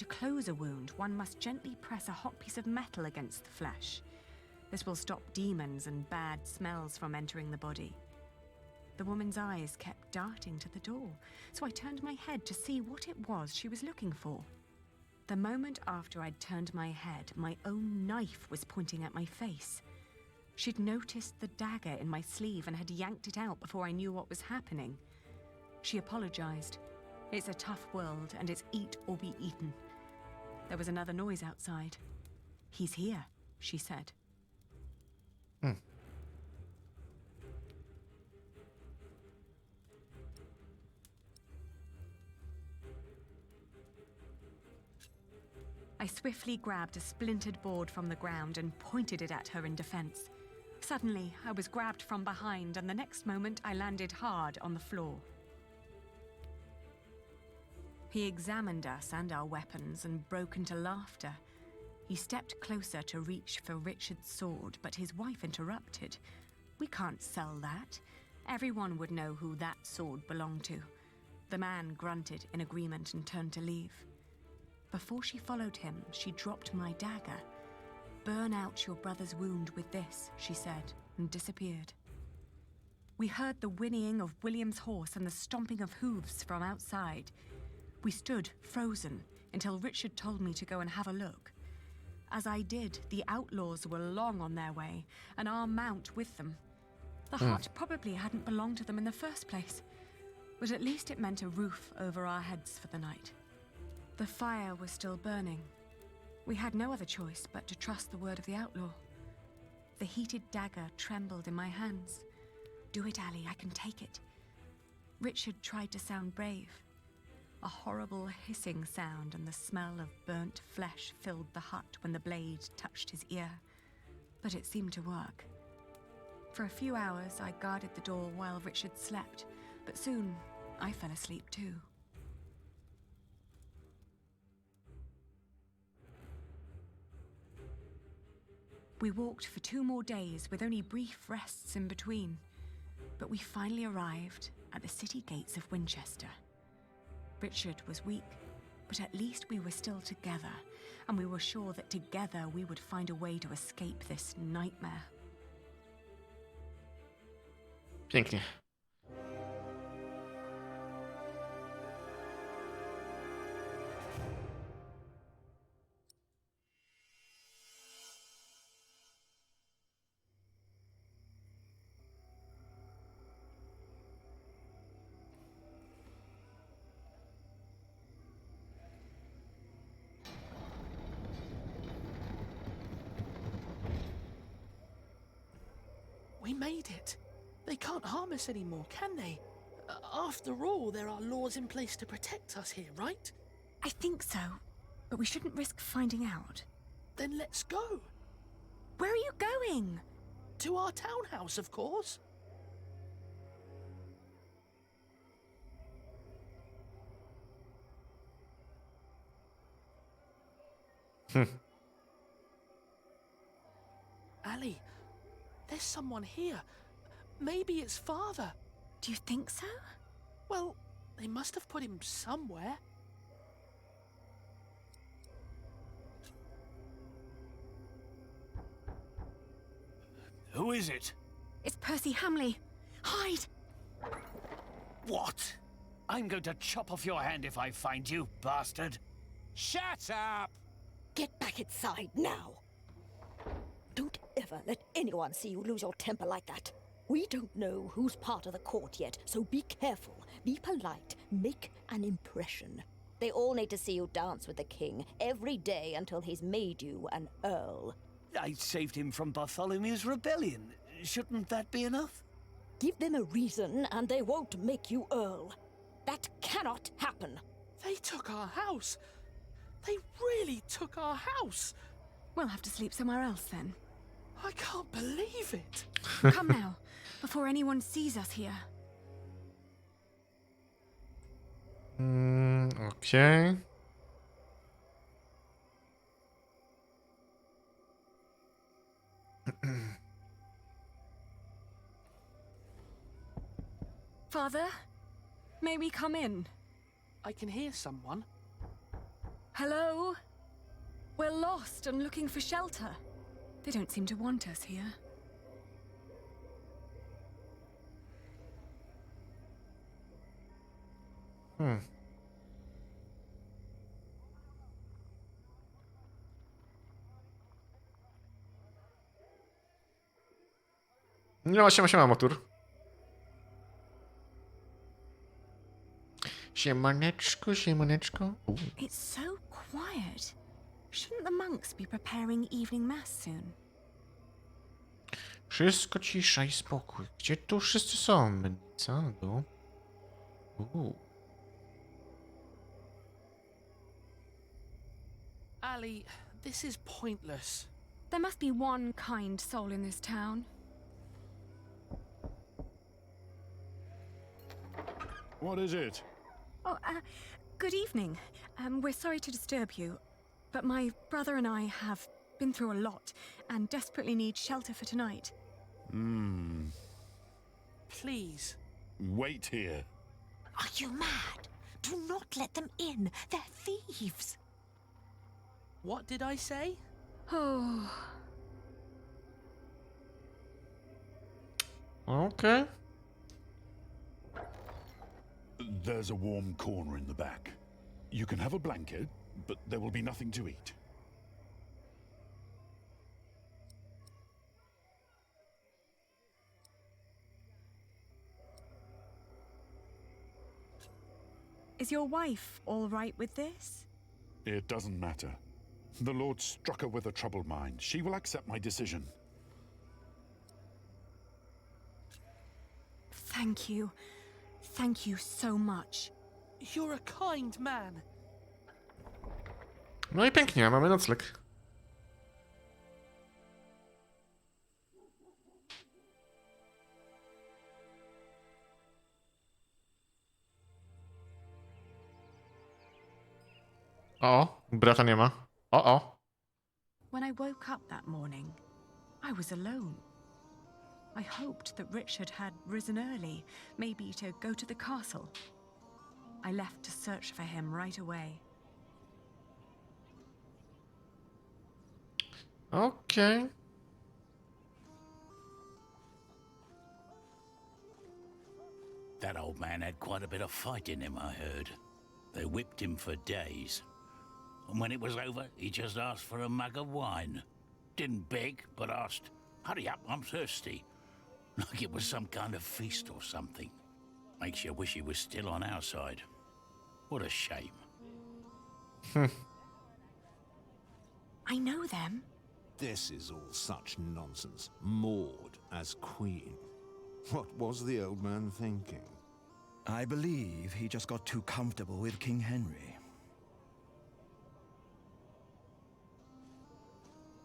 to close a wound, one must gently press a hot piece of metal against the flesh. This will stop demons and bad smells from entering the body. The woman's eyes kept darting to the door, so I turned my head to see what it was she was looking for. The moment after I'd turned my head, my own knife was pointing at my face. She'd noticed the dagger in my sleeve and had yanked it out before I knew what was happening. She apologized. It's a tough world, and it's eat or be eaten. There was another noise outside. "He's here," she said. I swiftly grabbed a splintered board from the ground and pointed it at her in defense. Suddenly, I was grabbed from behind, and the next moment I landed hard on the floor. He examined us and our weapons and broke into laughter. He stepped closer to reach for Richard's sword, but his wife interrupted. "We can't sell that. Everyone would know who that sword belonged to." The man grunted in agreement and turned to leave. Before she followed him, she dropped my dagger. "Burn out your brother's wound with this," she said, and disappeared. We heard the whinnying of William's horse and the stomping of hooves from outside. We stood frozen until Richard told me to go and have a look. As I did, the outlaws were long on their way, and our mount with them. The hut probably hadn't belonged to them in the first place, but at least it meant a roof over our heads for the night. The fire was still burning. We had no other choice but to trust the word of the outlaw. The heated dagger trembled in my hands. "Do it, Ali, I can take it." Richard tried to sound brave. A horrible hissing sound and the smell of burnt flesh filled the hut when the blade touched his ear. But it seemed to work. For a few hours, I guarded the door while Richard slept, but soon I fell asleep too. We walked for 2 more days with only brief rests in between, but we finally arrived at the city gates of Winchester. Richard was weak, but at least we were still together, and we were sure that together we would find a way to escape this nightmare. Pięknie. We made it. They can't harm us anymore, can they? After all, there are laws in place to protect us here, right? I think so, but we shouldn't risk finding out. Then let's go. Where are you going? To our townhouse, of course. Ali, there's someone here. Maybe it's Father. Do you think so? Well, they must have put him somewhere. Who is it? It's Percy Hamley. Hide! What? I'm going to chop off your hand if I find you, bastard. Shut up! Get back inside now. Don't ever let anyone see you lose your temper like that. We don't know who's part of the court yet, so be careful, be polite, make an impression. They all need to see you dance with the king every day until he's made you an earl. I saved him from Bartholomew's rebellion. Shouldn't that be enough? Give them a reason and they won't make you earl. That cannot happen. They took our house. They really took our house. We'll have to sleep somewhere else then. I can't believe it. Come now, before anyone sees us here. Okej. Father, may we come in? I can hear someone. Hello? We're lost and looking for shelter. They don't seem to want us here. No, siema, motor. Siemaneczko. It's so quiet. Shouldn't the monks be preparing evening mass soon? Wszystko cisza i spokój. Gdzie tu wszyscy są? Mennica, no. Ali, this is pointless. There must be one kind soul in this town. What is it? Oh, good evening. We're sorry to disturb you, but my brother and I have been through a lot and desperately need shelter for tonight. Please. Wait here. Are you mad? Do not let them in. They're thieves. What did I say? Oh, Okay. There's a warm corner in the back. You can have a blanket, but there will be nothing to eat. is your wife all right with this? It doesn't matter. The Lord struck her with a troubled mind. She will accept my decision. Thank you. Thank you so much. You're a kind man. No i pięknie, mamy nocleg. O, brata nie ma. O. When I woke up that morning, I was alone. I hoped that Richard had risen early, maybe to go to the castle. I left to search for him right away. Okay. That old man had quite a bit of fight in him, I heard. They whipped him for days. And when it was over, he just asked for a mug of wine. Didn't beg, but asked, "Hurry up, I'm thirsty." Like it was some kind of feast or something. Makes you wish he was still on our side. What a shame. I know them. This is all such nonsense. Maud as queen. What was the old man thinking? I believe he just got too comfortable with King Henry.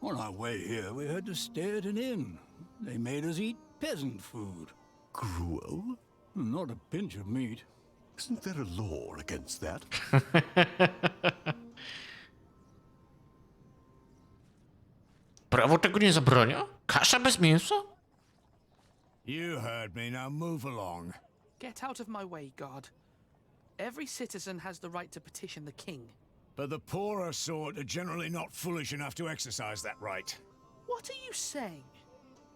On our way here, we had to stay at an inn. They made us eat peasant food. Gruel? Not a pinch of meat. Isn't there a law against that? Prawo tego nie zabronia? Kasza bez mięsa? You heard me, now move along. Get out of my way, guard. Every citizen has the right to petition the king. But the poorer sort are generally not foolish enough to exercise that right. What are you saying?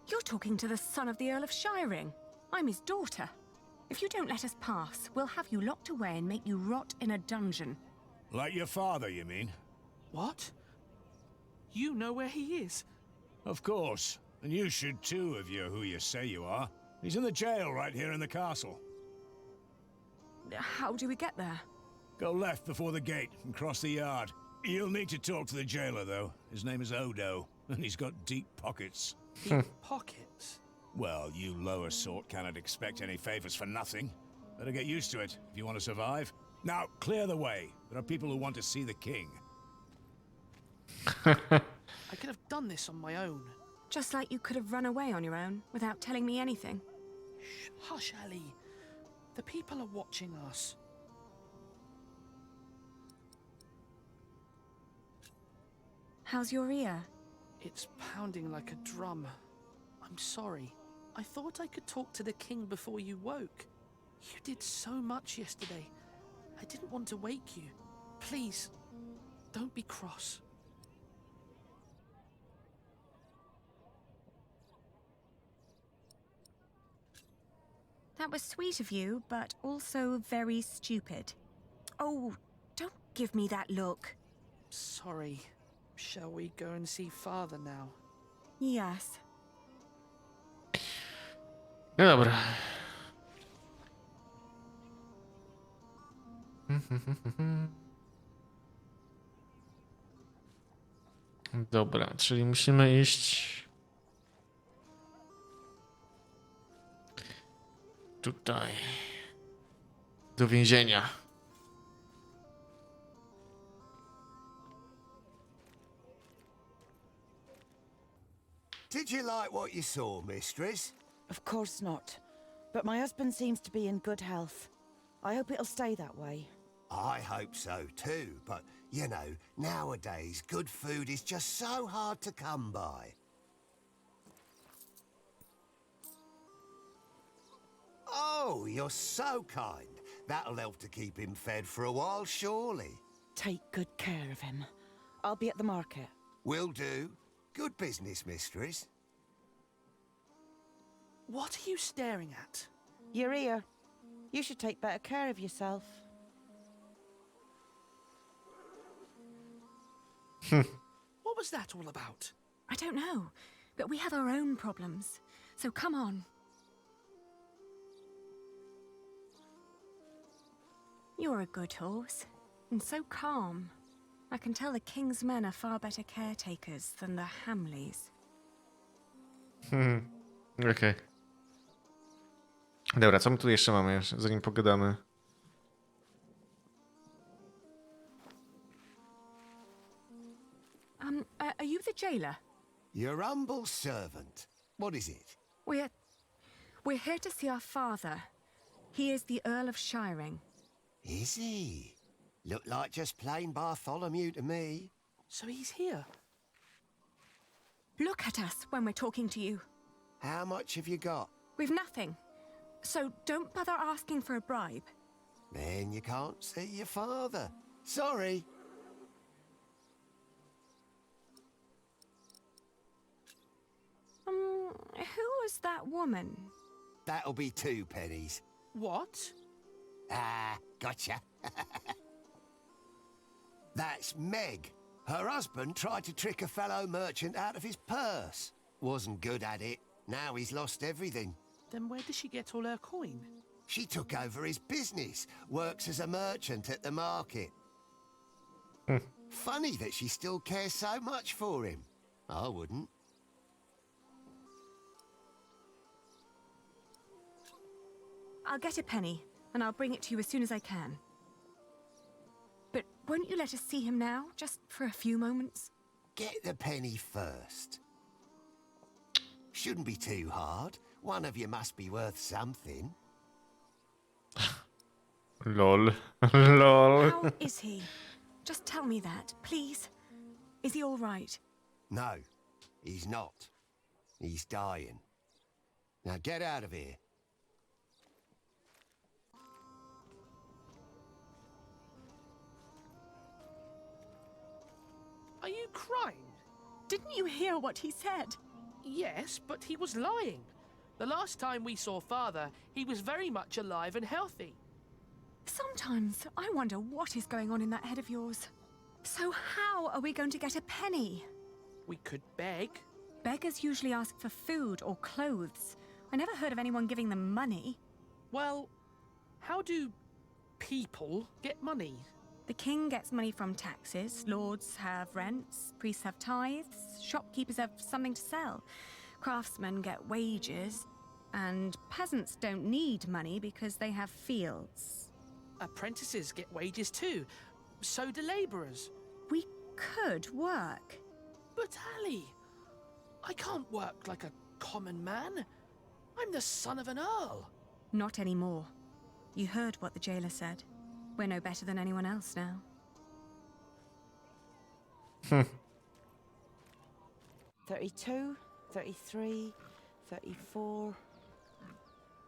You're talking to the son of the Earl of Shiring. I'm his daughter. If you don't let us pass, we'll have you locked away and make you rot in a dungeon. Like your father, you mean? What? You know where he is? Of course. And you should too, if you're who you say you are. He's in the jail right here in the castle. How do we get there? Go left before the gate and cross the yard. You'll need to talk to the jailer, though. His name is Odo, and he's got deep pockets. Deep pockets? Well, you lower sort cannot expect any favors for nothing. Better get used to it if you want to survive. Now, clear the way. There are people who want to see the king. I could have done this on my own. Just like you could have run away on your own without telling me anything. Shh, hush, Ali. The people are watching us. How's your ear? It's pounding like a drum. I'm sorry. I thought I could talk to the king before you woke. You did so much yesterday. I didn't want to wake you. Please, Don't be cross. That was sweet of you, but also very stupid. Oh, don't give me that look. Sorry. Shall we go and see father now? Yes. No dobra. Dobra, czyli musimy iść tutaj do więzienia. Did you like what you saw, mistress? Of course not. But my husband seems to be in good health. I hope it'll stay that way. I hope so too, but you know, nowadays good food is just so hard to come by. Oh, you're so kind. That'll help to keep him fed for a while, surely. Take good care of him. I'll be at the market. Will do. Good business, mistress. What are you staring at? Your ear. You should take better care of yourself. What was that all about? I don't know, but we have our own problems. So come on. You're a good horse, and so calm. I can tell the king's men are far better caretakers than the Hamleys. Okej. Dobra, co my tu jeszcze mamy, zanim pogadamy? Are you the jailer? Your humble servant. What is it? We're here to see our father. He is the Earl of Shiring. Is he? Look like just plain Bartholomew to me. So he's here. Look at us when we're talking to you. How much have you got? We've nothing. So don't bother asking for a bribe. Then you can't see your father. Sorry. Who was that woman? That'll be 2 pennies. What? Ah, gotcha. That's Meg. Her husband tried to trick a fellow merchant out of his purse. Wasn't good at it. Now he's lost everything. Then where did she get all her coin? She took over his business, works as a merchant at the market. Funny that she still cares so much for him. I wouldn't. I'll get a penny, and I'll bring it to you as soon as I can. But won't you let us see him now, just for a few moments? Get the penny first. Shouldn't be too hard. One of you must be worth something. Lol. Lol. How is he? Just tell me that, please. Is he all right? No, he's not. He's dying. Now get out of here. Are you crying? Didn't you hear what he said? Yes, but he was lying. The last time we saw father, he was very much alive and healthy. Sometimes I wonder what is going on in that head of yours. So how are we going to get a penny? We could beg. Beggars usually ask for food or clothes. I never heard of anyone giving them money. Well, how do people get money? The king gets money from taxes, lords have rents, priests have tithes, shopkeepers have something to sell, craftsmen get wages, and peasants don't need money because they have fields. Apprentices get wages too. So do labourers. We could work. But Ali, I can't work like a common man. I'm the son of an earl. Not anymore. You heard what the jailer said. We're no better than anyone else now. 32, 33, 34.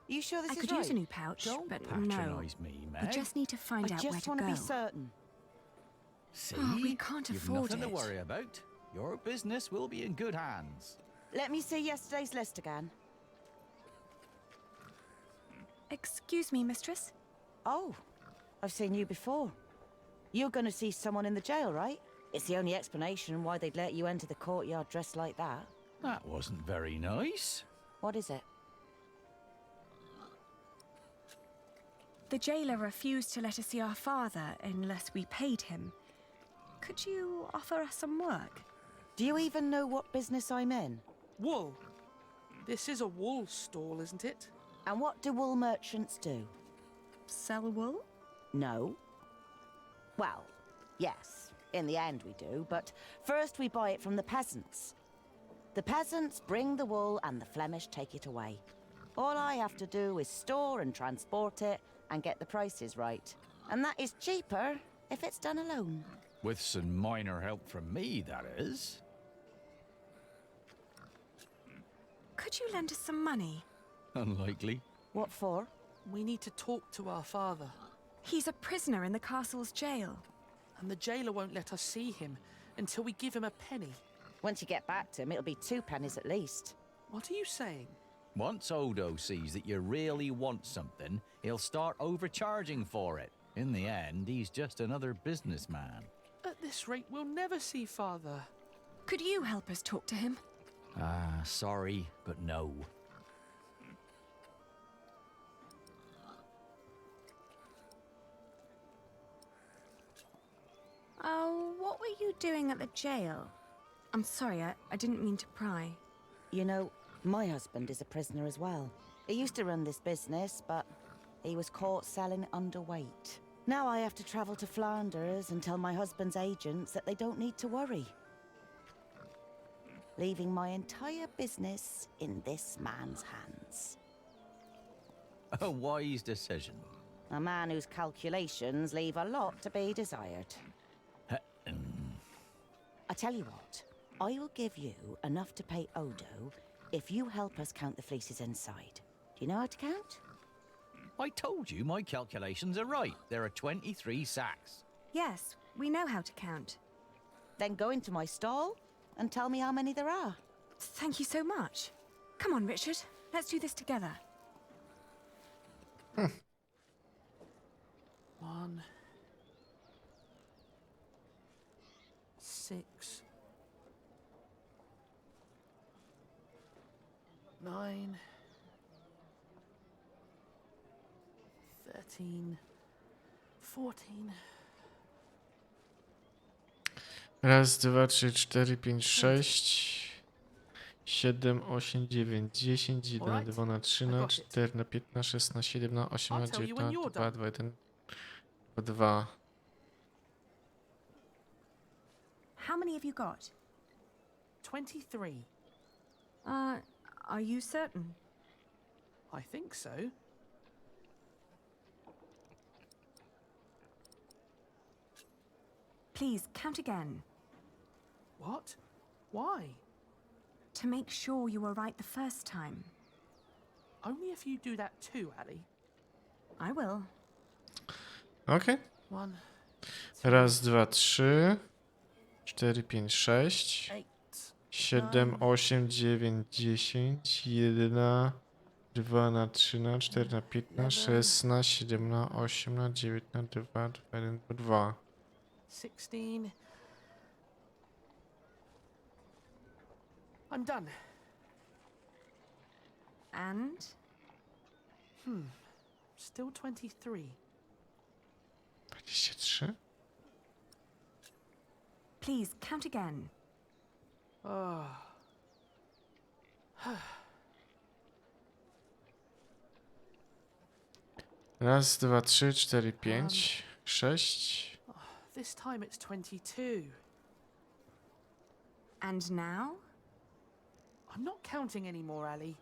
You sure this I is could right? use a new pouch, Don't but no. patronise me, We Meg. just need to find I out where just to want go. to be certain. See? Oh, we can't You've afford nothing to it. worry about. Your business will be in good hands. Let me see yesterday's list again. Excuse me, mistress? Oh, I've seen you before. You're going to see someone in the jail, right? It's the only explanation why they'd let you enter the courtyard dressed like that. That wasn't very nice. What is it? The jailer refused to let us see our father unless we paid him. Could you offer us some work? Do you even know what business I'm in? Wool. This is a wool stall, isn't it? And what do wool merchants do? Sell wool? No. Well, yes, in the end we do, but first we buy it from the peasants. The peasants bring the wool and the Flemish take it away. All I have to do is store and transport it and get the prices right. And that is cheaper if it's done alone. With some minor help from me, that is. Could you lend us some money? Unlikely. What for? We need to talk to our father. He's a prisoner in the castle's jail. And the jailer won't let us see him until we give him a penny. Once you get back to him, it'll be 2 pennies at least. What are you saying? Once Odo sees that you really want something, he'll start overcharging for it. In the end, he's just another businessman. At this rate, we'll never see father. Could you help us talk to him? Ah, sorry, but no. Oh, what were you doing at the jail? I'm sorry, I didn't mean to pry. You know, my husband is a prisoner as well. He used to run this business, but he was caught selling underweight. Now I have to travel to Flanders and tell my husband's agents that they don't need to worry. Leaving my entire business in this man's hands. A wise decision. A man whose calculations leave a lot to be desired. I tell you what, I will give you enough to pay Odo if you help us count the fleeces inside. Do you know how to count? I told you my calculations are right. There are 23 sacks. Yes, we know how to count. Then go into my stall and tell me how many there are. Thank you so much. Come on, Richard. Let's do this together. 1, 6, 9, 13, 14. Raz, dwa, trzy, cztery, pięć, sześć, 7, 8, 9, 10, 1 na 2 na 3 na 4 na 5 na 6 na 7 na 8 na 9 na 2, 2, 1, 2. How many have you got? 23. Are you certain? I think so. Please, count again. What? Why? To make sure you were right the first time. Only if you do that too, Ali. I will. Okej. 1, Raz, dwa, trzy, 4, 5, 6, 8, 7, 8, 9, 10, 1, 2 na 3 na 4 na 5 na 6 na 7 na 8 na 9 na 2, 2, 1, 2. 16. I'm done. And? Still 23. 23. Please, count again. Oh. Raz, dwa, trzy, 4, 5, 6. This time it's 22. And now? I'm not counting anymore, Ali.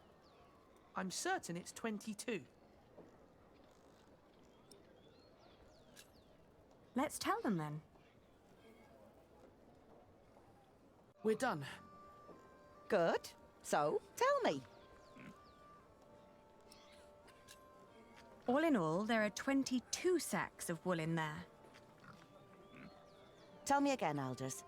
I'm certain it's 22. Let's tell them then. We're done. Good. So, tell me. All in all, there are 22 sacks of wool in there. Tell me again, elders.